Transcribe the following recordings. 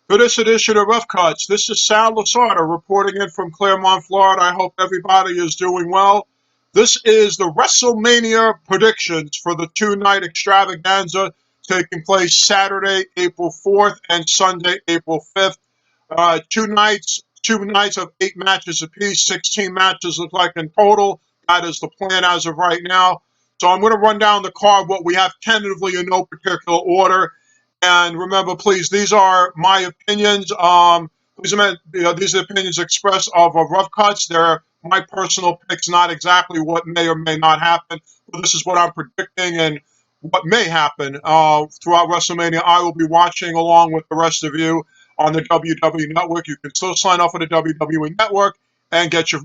For this edition of Rough Cuts, this is Sal Lasardo reporting in from Claremont, Florida. I hope everybody is doing well. This is the Wrestlemania predictions for the two-night extravaganza taking place Saturday, April 4th and Sunday, April 5th. Two nights of 8 matches apiece, 16 matches look like in total. That is the plan as of right now. So I'm going to run down the card, what we have tentatively in no particular order. And remember, please, these are my opinions. These are opinions expressed of Rough Cuts. They're my personal picks, not exactly what may or may not happen. But this is what I'm predicting and what may happen throughout WrestleMania. I will be watching along with the rest of you on the WWE Network. You can still sign up for the WWE Network and get your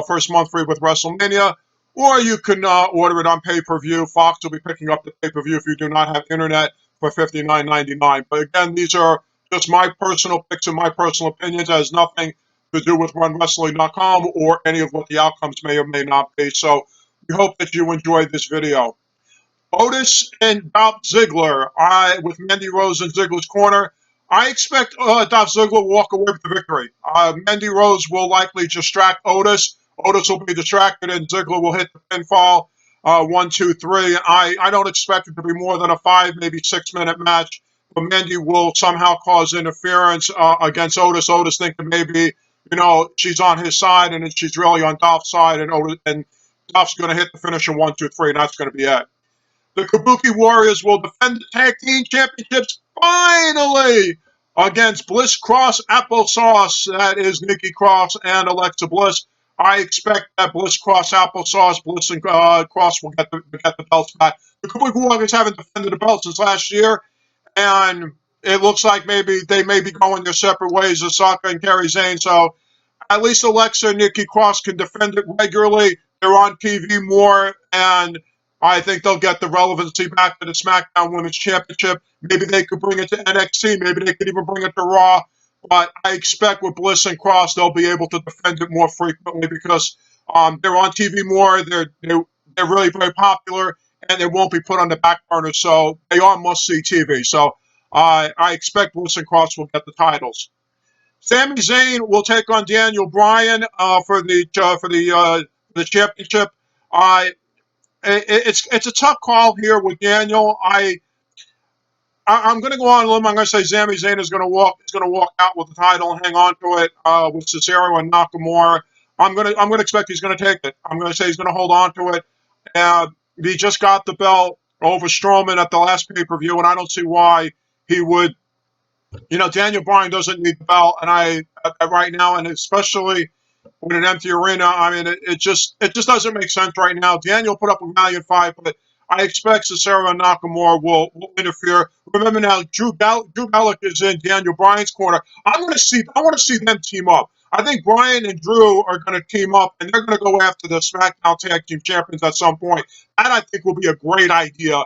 first month free with WrestleMania. Or you can order it on pay-per-view. Fox will be picking up the pay-per-view if you do not have internet for $59.99. But again, these are just my personal picks and my personal opinions. It has nothing to do with RunWrestling.com or any of what the outcomes may or may not be. So we hope that you enjoyed this video. Otis and Dolph Ziggler, with Mandy Rose in Ziggler's corner. I expect Dolph Ziggler will walk away with the victory. Mandy Rose will likely distract Otis. Otis will be distracted, and Ziggler will hit the pinfall. 1, 2, 3. I don't expect it to be more than a 5, maybe 6-minute match. But Mandy will somehow cause interference against Otis. Otis thinking maybe, she's on his side, and she's really on Dolph's side, and Dolph's going to hit the finish in 1, 2, 3, and that's going to be it. The Kabuki Warriors will defend the Tag Team Championships finally against Bliss Cross Applesauce. That is Nikki Cross and Alexa Bliss. I expect that Bliss Cross Applesauce, Bliss and Cross will get the belts back. The Kabuki Warriors haven't defended the belts since last year, and it looks like maybe they may be going their separate ways, Osaka and Kairi Sane. So at least Alexa and Nikki Cross can defend it regularly. They're on TV more, and I think they'll get the relevancy back to the SmackDown Women's Championship. Maybe they could bring it to NXT. Maybe they could even bring it to Raw. But I expect with Bliss and Cross, they'll be able to defend it more frequently because they're on TV more. They're really very popular, and they won't be put on the back burner. So they are must-see TV. So I expect Bliss and Cross will get the titles. Sami Zayn will take on Daniel Bryan for the championship. It's a tough call here with Daniel. I'm going to go on a limb. I'm going to say Sami Zayn is going to walk out with the title and hang on to it with Cesaro and Nakamura. I'm going to expect he's going to take it. I'm going to say he's going to hold on to it. He just got the belt over Strowman at the last pay-per-view, and I don't see why he would. Daniel Bryan doesn't need the belt, and right now, and especially with an empty arena, I mean, it just doesn't make sense right now. Daniel put up a valiant fight, but I expect Cesaro and Nakamura will interfere. Remember now, Drew Gulak is in Daniel Bryan's corner. I want to see them team up. I think Bryan and Drew are going to team up, and they're going to go after the SmackDown Tag Team Champions at some point. That I think will be a great idea.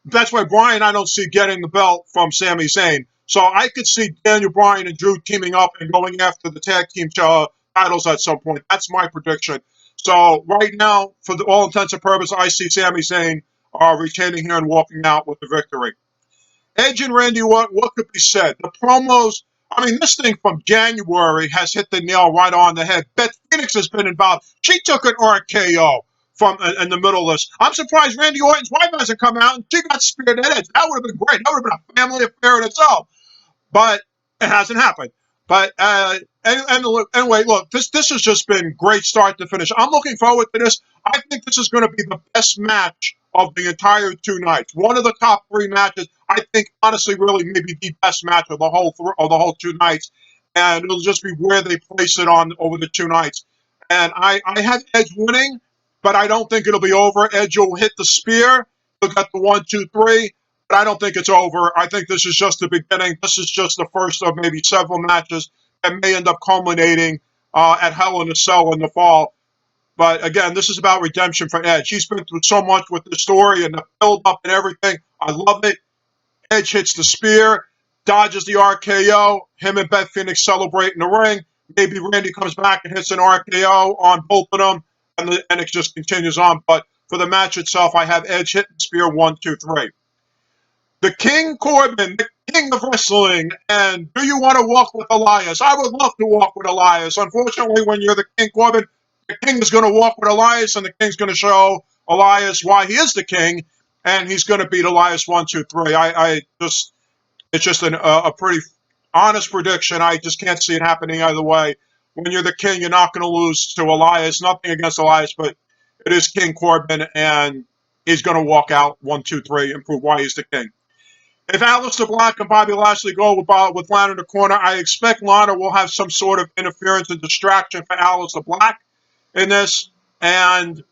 That's why Bryan, I don't see getting the belt from Sami Zayn. So I could see Daniel Bryan and Drew teaming up and going after the tag team titles at some point. That's my prediction. So right now, for all intents and purposes, I see Sami Zayn retaining here and walking out with the victory. Edge and Randy Orton, what could be said? The promos, I mean, this thing from January has hit the nail right on the head. Beth Phoenix has been involved. She took an RKO from in the middle of this. I'm surprised Randy Orton's wife hasn't come out and she got speared at Edge. That would have been great. That would have been a family affair in itself. But it hasn't happened. But anyway, look, this has just been great start to finish. I'm looking forward to this. I think this is going to be the best match of the entire 2 nights. One of the top 3 matches. I think, honestly, really maybe the best match of the whole 2 nights. And it'll just be where they place it on over the 2 nights. And I have Edge winning, but I don't think it'll be over. Edge will hit the spear. He'll get the 1, 2, 3. But I don't think it's over. I think this is just the beginning. This is just the first of maybe several matches that may end up culminating at Hell in a Cell in the fall. But again, this is about redemption for Edge. He's been through so much with the story and the build-up and everything. I love it. Edge hits the spear, dodges the RKO. Him and Beth Phoenix celebrate in the ring. Maybe Randy comes back and hits an RKO on both of them, and it just continues on. But for the match itself, I have Edge hitting the spear 1, 2, 3. The King king of wrestling, and do you want to walk with Elias? I would love to walk with Elias. Unfortunately, when you're the king, Corbin, the king is going to walk with Elias, and the king's going to show Elias why he is the king, and he's going to beat Elias 1, 2, 3. It's just a pretty honest prediction. I just can't see it happening either way. When you're the king, you're not going to lose to Elias. Nothing against Elias, but it is King Corbin, and he's going to walk out 1, 2, 3 and prove why he's the king. If Aleister Black and Bobby Lashley go with Lana in the corner, I expect Lana will have some sort of interference and distraction for Aleister Black in this, and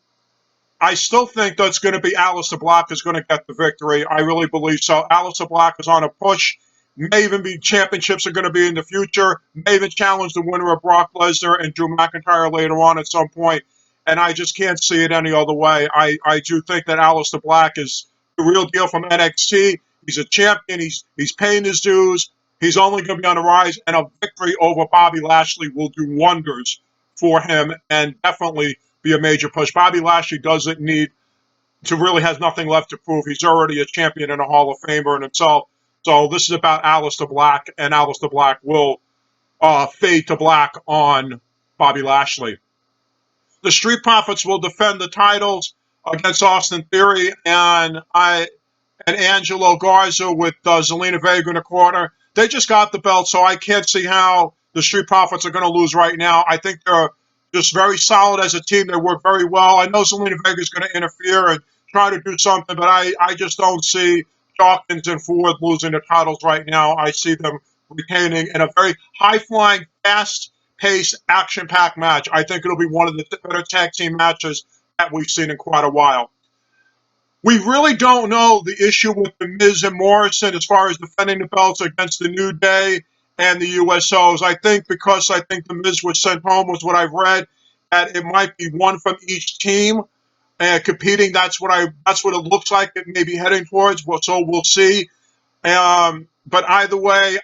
I still think that's going to be Aleister Black is going to get the victory. I really believe so. Aleister Black is on a push. May even be championships are going to be in the future. May even challenge the winner of Brock Lesnar and Drew McIntyre later on at some point. And I just can't see it any other way. I do think that Aleister Black is the real deal from NXT. He's a champion. He's paying his dues. He's only going to be on the rise. And a victory over Bobby Lashley will do wonders for him and definitely be a major push. Bobby Lashley doesn't need to really has nothing left to prove. He's already a champion and a Hall of Famer in himself. So this is about Aleister Black, and Aleister Black will fade to black on Bobby Lashley. The Street Profits will defend the titles against Austin Theory and Angelo Garza with Zelina Vega in the corner. They just got the belt, so I can't see how the Street Profits are going to lose right now. I think they're just very solid as a team. They work very well. I know Zelina Vega is going to interfere and try to do something, but I just don't see Dawkins and Ford losing the titles right now. I see them retaining in a very high-flying, fast-paced, action-packed match. I think it'll be one of the better tag team matches that we've seen in quite a while. We really don't know the issue with The Miz and Morrison as far as defending the belts against the New Day and the USOs. I think because I think The Miz was sent home was what I've read, that it might be one from each team competing. That's what it looks like it may be heading towards. So we'll see. But either way,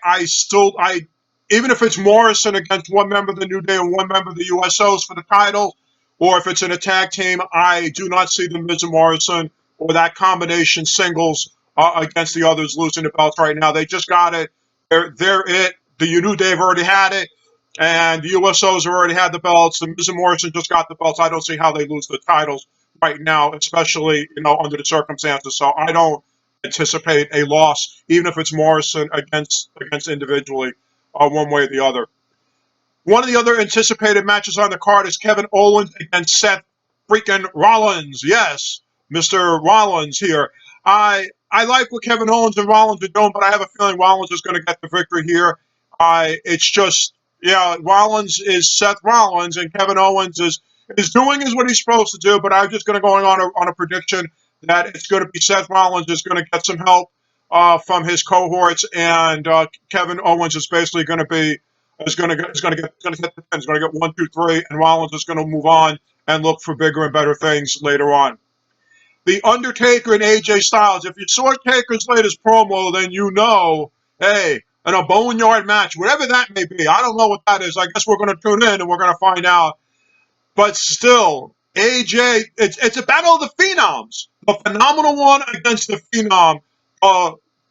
even if it's Morrison against one member of the New Day and one member of the USOs for the title, or if it's in a tag team, I do not see the Miz and Morrison or that combination singles against the others losing the belts right now. They just got it. They're it. The New Day have already had it, and the USOs have already had the belts. The Miz and Morrison just got the belts. I don't see how they lose the titles right now, especially under the circumstances. So I don't anticipate a loss, even if it's Morrison against individually, one way or the other. One of the other anticipated matches on the card is Kevin Owens against Seth freaking Rollins. Yes, Mr. Rollins here. I like what Kevin Owens and Rollins are doing, but I have a feeling Rollins is going to get the victory here. It's just, Rollins is Seth Rollins, and Kevin Owens is doing what he's supposed to do. But I'm just going to go on a prediction that it's going to be Seth Rollins is going to get some help from his cohorts, and Kevin Owens is basically going to be is going to get the pin. He's going to get 1, 2, 3, and Rollins is going to move on and look for bigger and better things later on. The Undertaker and AJ Styles. If you saw Taker's latest promo, then hey, in a boneyard match, whatever that may be. I don't know what that is. I guess we're going to tune in and we're going to find out. But still, AJ, it's a battle of the Phenoms. The Phenomenal One against the Phenom.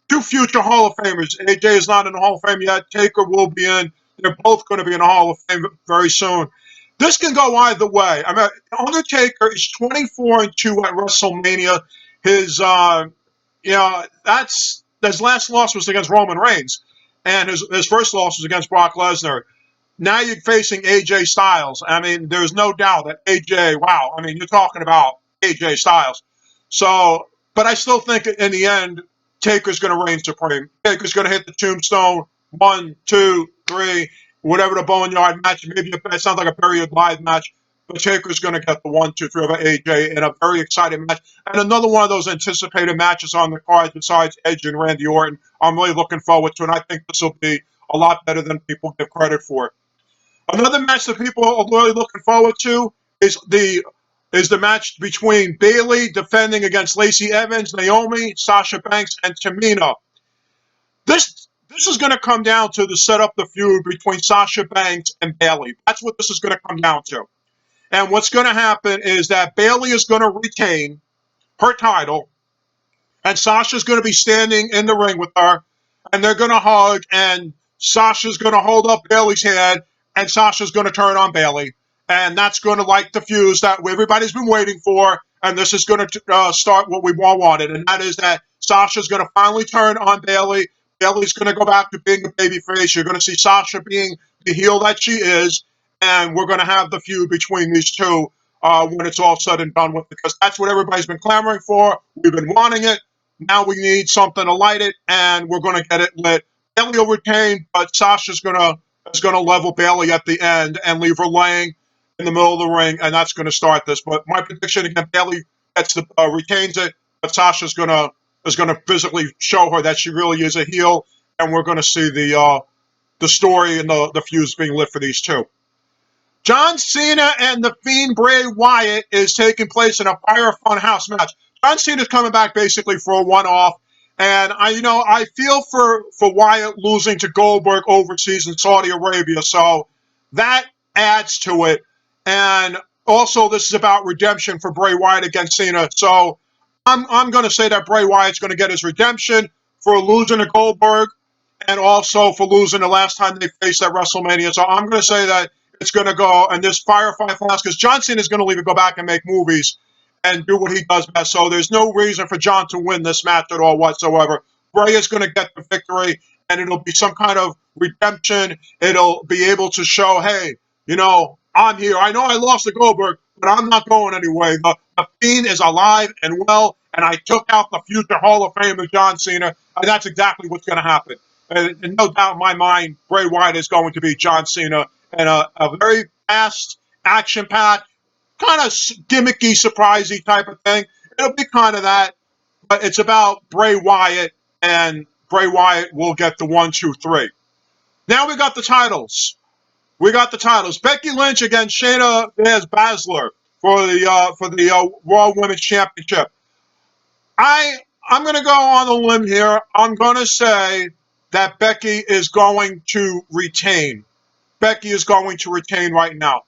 Two future Hall of Famers. AJ is not in the Hall of Fame yet. Taker will be in. They're both going to be in the Hall of Fame very soon. This can go either way. I mean, Undertaker is 24-2 at WrestleMania. His his last loss was against Roman Reigns, and his first loss was against Brock Lesnar. Now you're facing AJ Styles. I mean, there's no doubt that AJ. Wow. I mean, you're talking about AJ Styles. So, but I still think in the end, Taker's going to reign supreme. Taker's going to hit the tombstone. 1, 2, 3. Whatever the boneyard match, maybe it sounds like a buried alive match, but Taker's going to get the 1, 2, 3 over AJ in a very exciting match. And another one of those anticipated matches on the card besides Edge and Randy Orton. I'm really looking forward to it, and I think this will be a lot better than people give credit for. Another match that people are really looking forward to is the match between Bayley defending against Lacey Evans, Naomi, Sasha Banks, and Tamina. This is going to come down to set up the feud between Sasha Banks and Bayley. That's what this is going to come down to. And what's going to happen is that Bayley is going to retain her title, and Sasha's going to be standing in the ring with her. and they're going to hug, and Sasha's going to hold up Bayley's hand, and Sasha's going to turn on Bayley. And that's going to light the fuse that everybody's been waiting for, and this is going to start what we all wanted, and that is that Sasha's going to finally turn on Bayley. Bayley's going to go back to being a babyface. You're going to see Sasha being the heel that she is, and we're going to have the feud between these two when it's all said and done with, because that's what everybody's been clamoring for. We've been wanting it. Now we need something to light it, and we're going to get it lit. Bayley will retain, but Sasha's going to level Bayley at the end and leave her laying in the middle of the ring, and that's going to start this. But my prediction again, Bayley retains it, but Sasha's going to physically show her that she really is a heel, and we're going to see the story and the fuse being lit for these two. John Cena and the Fiend Bray Wyatt is taking place in a Fire Funhouse match. John Cena's coming back basically for a one-off, and I feel for Wyatt losing to Goldberg overseas in Saudi Arabia, so that adds to it. And also, this is about redemption for Bray Wyatt against Cena, so I'm going to say that Bray Wyatt's going to get his redemption for losing to Goldberg, and also for losing the last time they faced at WrestleMania. So I'm going to say that it's going to go, and this Firefly Flash, because John Cena is going to leave and go back and make movies and do what he does best. So there's no reason for John to win this match at all whatsoever. Bray is going to get the victory, and it'll be some kind of redemption. It'll be able to show, hey, I'm here. I know I lost to Goldberg, but I'm not going anyway. The Fiend is alive and well, and I took out the future Hall of Famer John Cena, and that's exactly what's going to happen. And no doubt in my mind, Bray Wyatt is going to be John Cena, and a very fast, action-packed, kind of gimmicky, surprisey type of thing. It'll be kind of that, but it's about Bray Wyatt, and Bray Wyatt will get the 1, 2, 3. Now we got the titles. Becky Lynch against Shayna Baszler for the Raw Women's Championship. I'm going to go on a limb here. I'm going to say that Becky is going to retain. Becky is going to retain right now.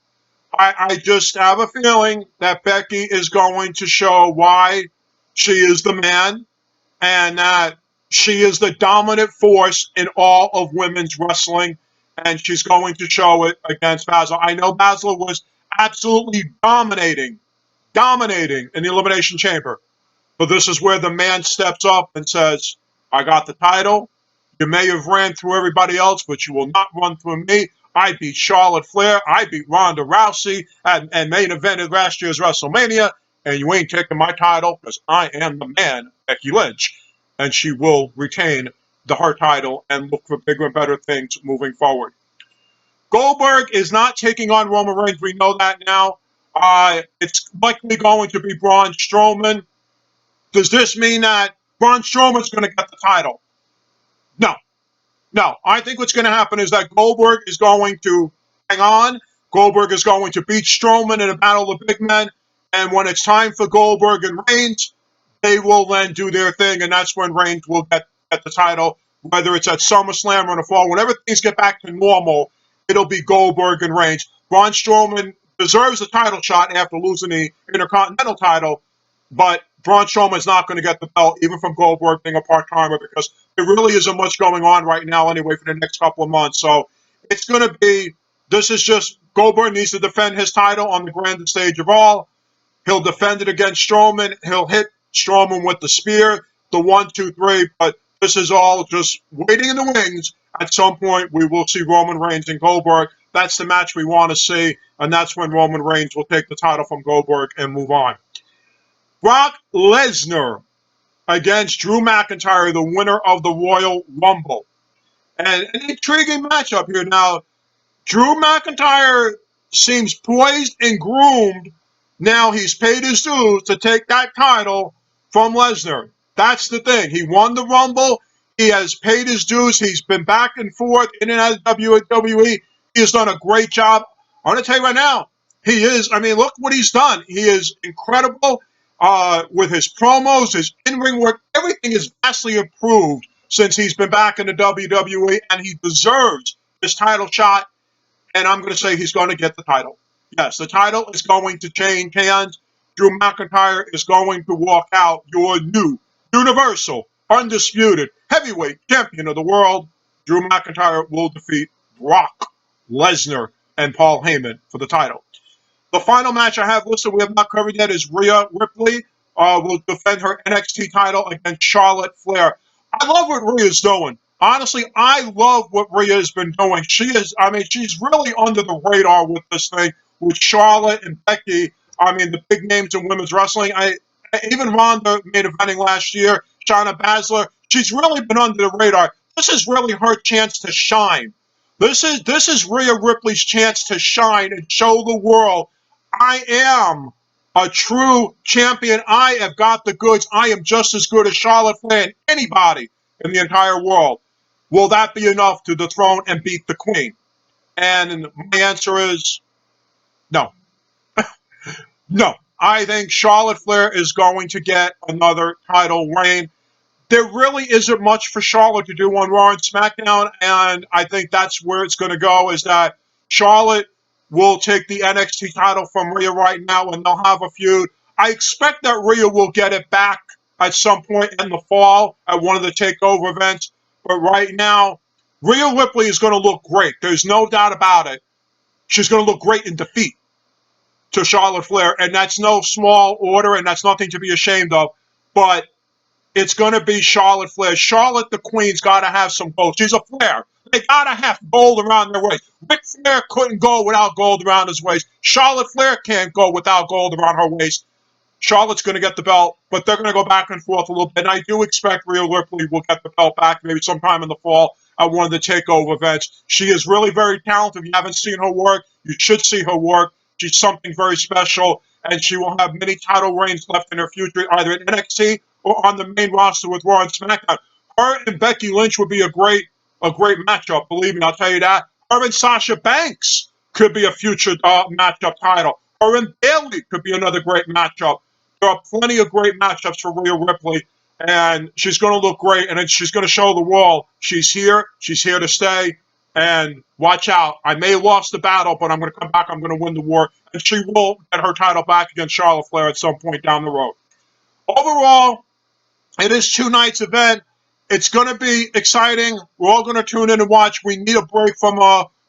I just have a feeling that Becky is going to show why she is the man, and that she is the dominant force in all of women's wrestling, and she's going to show it against Baszler. I know Baszler was absolutely dominating in the Elimination Chamber, but this is where the man steps up and says, I got the title. You may have ran through everybody else, but you will not run through me. I beat Charlotte Flair. I beat Ronda Rousey and main evented last year's WrestleMania. And you ain't taking my title because I am the man, Becky Lynch. And she will retain her title and look for bigger and better things moving forward. Goldberg is not taking on Roman Reigns. We know that now. It's likely going to be Braun Strowman. Does this mean that Braun Strowman's going to get the title? No. I think what's going to happen is that Goldberg is going to hang on. Goldberg is going to beat Strowman in a battle of big men. And when it's time for Goldberg and Reigns, they will then do their thing. And that's when Reigns will get the title, whether it's at SummerSlam or in the fall. Whenever things get back to normal, it'll be Goldberg and Reigns. Braun Strowman deserves a title shot after losing the Intercontinental title, but Braun Strowman is not going to get the belt, even from Goldberg being a part-timer, because there really isn't much going on right now anyway for the next couple of months. So it's going to be, this is just, Goldberg needs to defend his title on the grandest stage of all. He'll defend it against Strowman. He'll hit Strowman with the spear, the 1, 2, 3, but this is all just waiting in the wings. At some point, we will see Roman Reigns and Goldberg. That's the match we want to see, and that's when Roman Reigns will take the title from Goldberg and move on. Brock Lesnar against Drew McIntyre, the winner of the Royal Rumble. And an intriguing matchup here. Now, Drew McIntyre seems poised and groomed. Now he's paid his dues to take that title from Lesnar. That's the thing. He won the Rumble. He has paid his dues. He's been back and forth in and out of WWE. He has done a great job. I'm going to tell you right now, look what he's done. He is incredible with his promos, his in-ring work. Everything is vastly improved since he's been back in the WWE, and he deserves this title shot, and I'm going to say he's going to get the title. Yes, the title is going to change hands. Drew McIntyre is going to walk out your new Universal undisputed heavyweight champion of the world, Drew McIntyre, will defeat Brock Lesnar and Paul Heyman for the title. The final match I have listed, we have not covered yet, is Rhea Ripley will defend her NXT title against Charlotte Flair. I love what Rhea's doing. Honestly, I love what Rhea has been doing. She's really under the radar with this thing, with Charlotte and Becky. The big names in women's wrestling. Even Ronda made eventing last year, Shayna Baszler. She's really been under the radar. This is really her chance to shine. This is Rhea Ripley's chance to shine and show the world, I am a true champion. I have got the goods. I am just as good as Charlotte Flair and anybody in the entire world. Will that be enough to dethrone and beat the Queen? And my answer is no. No. I think Charlotte Flair is going to get another title reign. There really isn't much for Charlotte to do on Raw and SmackDown, and I think that's where it's going to go, is that Charlotte will take the NXT title from Rhea right now, and they'll have a feud. I expect that Rhea will get it back at some point in the fall at one of the TakeOver events, but right now, Rhea Ripley is going to look great. There's no doubt about it. She's going to look great in defeat to Charlotte Flair, and that's no small order, and that's nothing to be ashamed of, but it's going to be Charlotte Flair. Charlotte, the Queen's got to have some gold. She's a Flair. They got to have gold around their waist. Ric Flair couldn't go without gold around his waist. Charlotte Flair can't go without gold around her waist. Charlotte's going to get the belt, but they're going to go back and forth a little bit. And I do expect Rhea Ripley will get the belt back maybe sometime in the fall at one of the TakeOver events. She is really very talented. If you haven't seen her work, you should see her work. She's something very special, and she will have many title reigns left in her future, either in NXT or on the main roster with Raw and SmackDown. Her and Becky Lynch would be a great matchup, believe me, I'll tell you that. Her and Sasha Banks could be a future matchup title. Her and Bayley could be another great matchup. There are plenty of great matchups for Rhea Ripley, and she's going to look great, and she's going to show the world she's here to stay, and watch out. I may have lost the battle, but I'm going to come back, I'm going to win the war, and she will get her title back against Charlotte Flair at some point down the road. Overall, it is 2 nights event. It's going to be exciting. We're all going to tune in and watch. We need a break from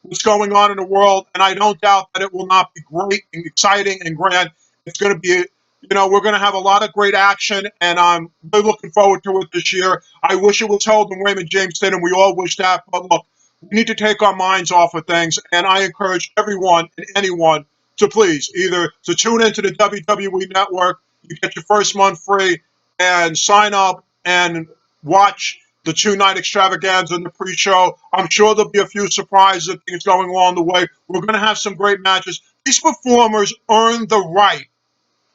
what's going on in the world, and I don't doubt that it will not be great and exciting and grand. It's going to be, we're going to have a lot of great action, and I'm really looking forward to it this year. I wish it was held in Raymond James Stadium. We all wish that, but look, we need to take our minds off of things, and I encourage everyone and anyone to please either to tune into the WWE Network. You get your first month free, and sign up and watch the 2-night extravaganza and the pre-show. I'm sure there'll be a few surprises and things going along the way. We're going to have some great matches. These performers earn the right.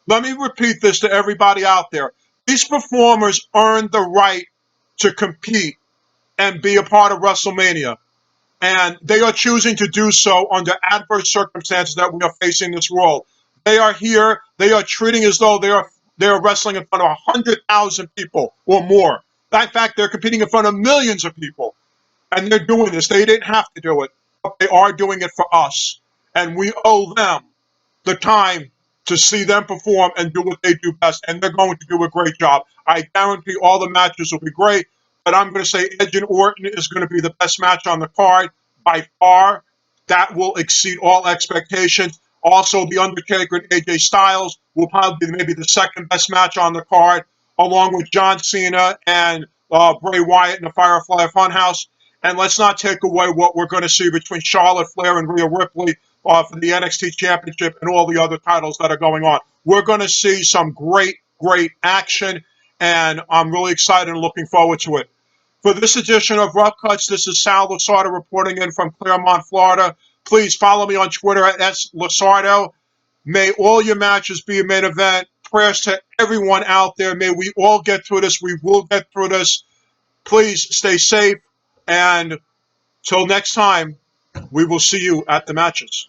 Let me repeat this to everybody out there. These performers earn the right to compete and be a part of WrestleMania. And they are choosing to do so under adverse circumstances that we are facing in this world. They are here. They are treating as though they are wrestling in front of 100,000 people or more. In fact, they're competing in front of millions of people. And they're doing this. They didn't have to do it, but they are doing it for us. And we owe them the time to see them perform and do what they do best. And they're going to do a great job. I guarantee all the matches will be great. But I'm going to say Edge and Orton is going to be the best match on the card by far. That will exceed all expectations. Also, The Undertaker and AJ Styles will probably be maybe the second best match on the card, along with John Cena and Bray Wyatt in the Firefly Funhouse. And let's not take away what we're going to see between Charlotte Flair and Rhea Ripley for the NXT Championship and all the other titles that are going on. We're going to see some great, great action, and I'm really excited and looking forward to it. For this edition of Rough Cuts, this is Sal Lasardo reporting in from Claremont, Florida. Please follow me on Twitter at @SLasardo. May all your matches be a main event. Prayers to everyone out there. May we all get through this. We will get through this. Please stay safe. And till next time, we will see you at the matches.